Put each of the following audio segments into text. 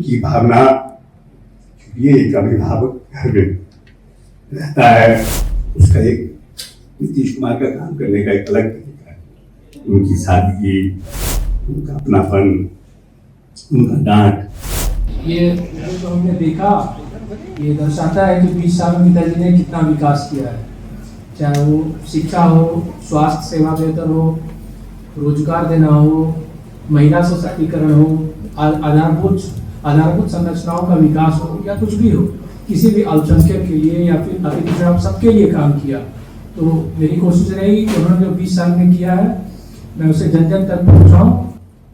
उनकी भावना, ये एक अभिभावक घर में रहता है, उसका एक नीतीश कुमार का काम करने का एक अलग तरीका है। उनकी सादगी, उनका अपनापन, उनका डांट, ये जो हमने देखा ये दर्शाता है कि 20 साल में पिताजी ने कितना विकास किया है। चाहे वो शिक्षा हो, स्वास्थ्य सेवा बेहतर हो, रोजगार देना हो, महिला सशक्तिकरण हो, आधारभूत संरचनाओं का विकास हो या कुछ भी हो, किसी भी अल्पसंख्यक के लिए या फिर अतिपिछड़ा सबके लिए काम किया। तो मेरी कोशिश रहेगी कि उन्होंने जो 20 साल में किया है मैं उसे जन जन तक पहुँचाऊँ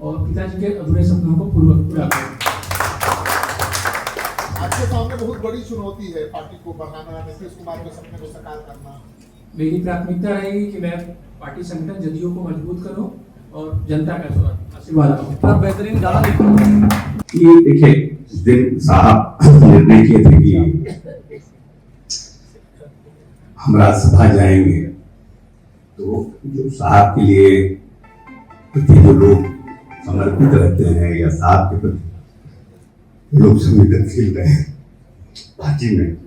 और पिताजी के अधूरे सपनों को पूरा करूँ। आपके सामने बहुत बड़ी चुनौती है पार्टी को बढ़ाना, नीतीश कुमार के सपने को साकार करना। मेरी प्राथमिकता रहेगी कि मैं पार्टी संगठन जदयू को मजबूत करूं और जनता का आशीर्वाद पाऊं। बेहतरीन गाना ये देखिए, इस दिन साहब निर्णय किए थे कि हम राज्यसभा जाएंगे, तो जो साहब के लिए प्रति जो लोग समर्पित रहते हैं या साहब के प्रति लोग संवेदनशील रहे हैं पार्टी में,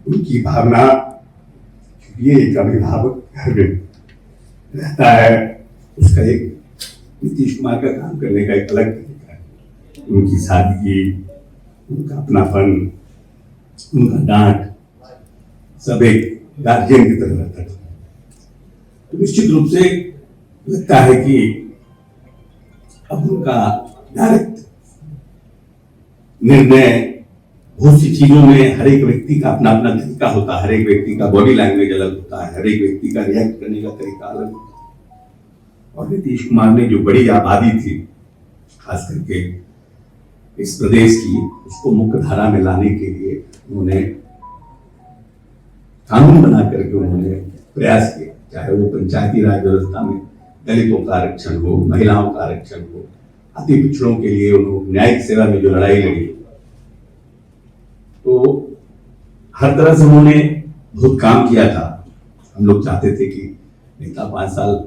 उनकी भावना, ये एक अभिभावक घर में रहता है, उसका एक नीतीश कुमार का काम करने का एक अलग तरीका है। उनकी सादगी, उनका अपनापन, उनका डांट सब एक गार्जियन की तरह रहता था। तो निश्चित रूप से लगता है कि अब उनका डायरेक्ट निर्णय, बहुत सी चीजों में हर एक व्यक्ति का अपना अपना तरीका होता है, हर एक व्यक्ति का बॉडी लैंग्वेज अलग होता है, हर एक व्यक्ति का रिएक्ट करने का तरीका अलग होता है। और नीतीश कुमार ने जो बड़ी आबादी थी खास करके इस प्रदेश की, उसको मुख्य धारा में लाने के लिए उन्होंने कानून बना करके उन्होंने प्रयास किया, चाहे वो पंचायती राज व्यवस्था में दलितों का आरक्षण हो, महिलाओं का आरक्षण हो, अति पिछड़ों के लिए उन्होंने न्यायिक सेवा में जो लड़ाई लड़ी, तो हर तरह से उन्होंने बहुत काम किया था। हम लोग चाहते थे कि नेता 5 साल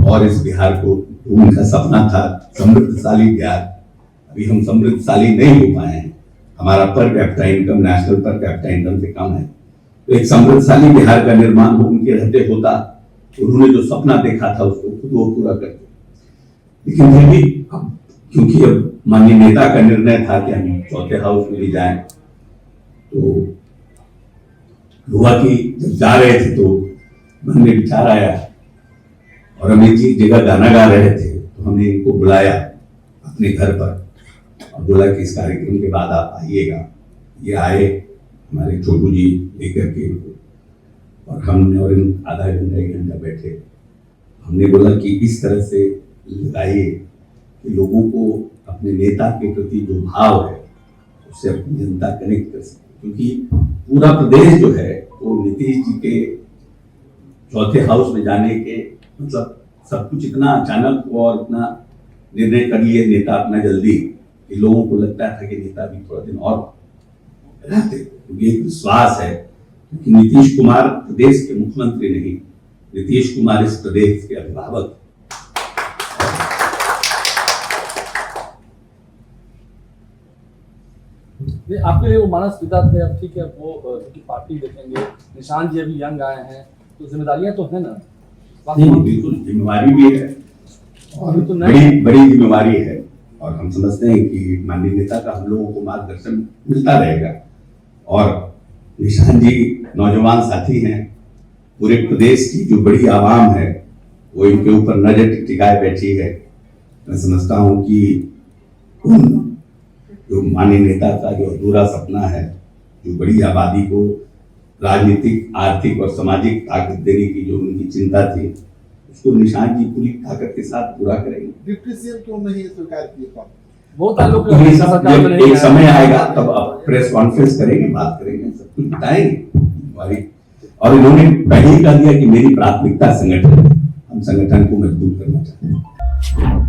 और इस बिहार को, उनका सपना था समृद्धशाली बिहार। अभी हम समृद्धशाली नहीं हो पाए हैं, हमारा per capita income national per capita income से कम है। तो एक समृद्धशाली बिहार का निर्माण उनके रहते होता, उन्होंने जो सपना देखा था उसको खुद वो पूरा करते। लेकिन फिर भी क्योंकि अब माननीय नेता का निर्णय था कि हम चौथे हाउस में भी जाएं, तो हुआ कि जब जा रहे थे तो मन में विचार आया और हम एक जगह गाना गा रहे थे, तो हमने इनको बुलाया अपने घर पर और बोला कि इस कार्यक्रम के बाद आप आइएगा। ये आए, हमारे छोटू जी लेकर के इनको, और हमने और इन आधा घंटा 1 घंटा बैठे। हमने बोला कि इस तरह से लगाइए कि लोगों को अपने नेता के प्रति जो भाव है उससे अपनी जनता कनेक्ट कर सके, क्योंकि पूरा प्रदेश जो है वो नीतीश जी के चौथे हाउस में जाने के मतलब सब कुछ इतना अचानक हुआ और इतना निर्णय कर लिए नेता अपना जल्दी कि लोगों को लगता था कि नेता भी थोड़ा दिन और रहते, क्योंकि एक विश्वास है कि नीतीश कुमार प्रदेश के मुख्यमंत्री नहीं, नीतीश कुमार इस प्रदेश के अभिभावक। आपके लिए वो मानस पिता थे, अब ठीक है वो की पार्टी देखेंगे, निशान जी अभी यंग आए हैं, तो जिम्मेदारियां तो है ना? नहीं, बिल्कुल जिम्मेवारी भी है और तो बड़ी जिम्मेवारी है, और हम समझते हैं कि माननीय नेता का हम लोगों को मार्गदर्शन मिलता रहेगा। और निशान जी नौजवान साथी हैं, पूरे प्रदेश की जो बड़ी आवाम है वो इनके ऊपर नजर टिकाए बैठी है। मैं समझता हूँ कि जो माननीय नेता का जो अधूरा सपना है, जो बड़ी आबादी को राजनीतिक, आर्थिक और सामाजिक ताकत देने की जो उनकी चिंता थी, उसको निशान जी पूरी ताकत के साथ पूरा करेंगे। डिप्टी सीएम क्यों नहीं स्वीकार किए? बहुत लोग एक समय आएगा तब आप प्रेस कॉन्फ्रेंस करेंगे, बात करेंगे, सब कुछ बताएंगे। और इन्होंने पहले ही कह दिया कि मेरी प्राथमिकता संगठन है, हम संगठन को मजबूत करना चाहते हैं।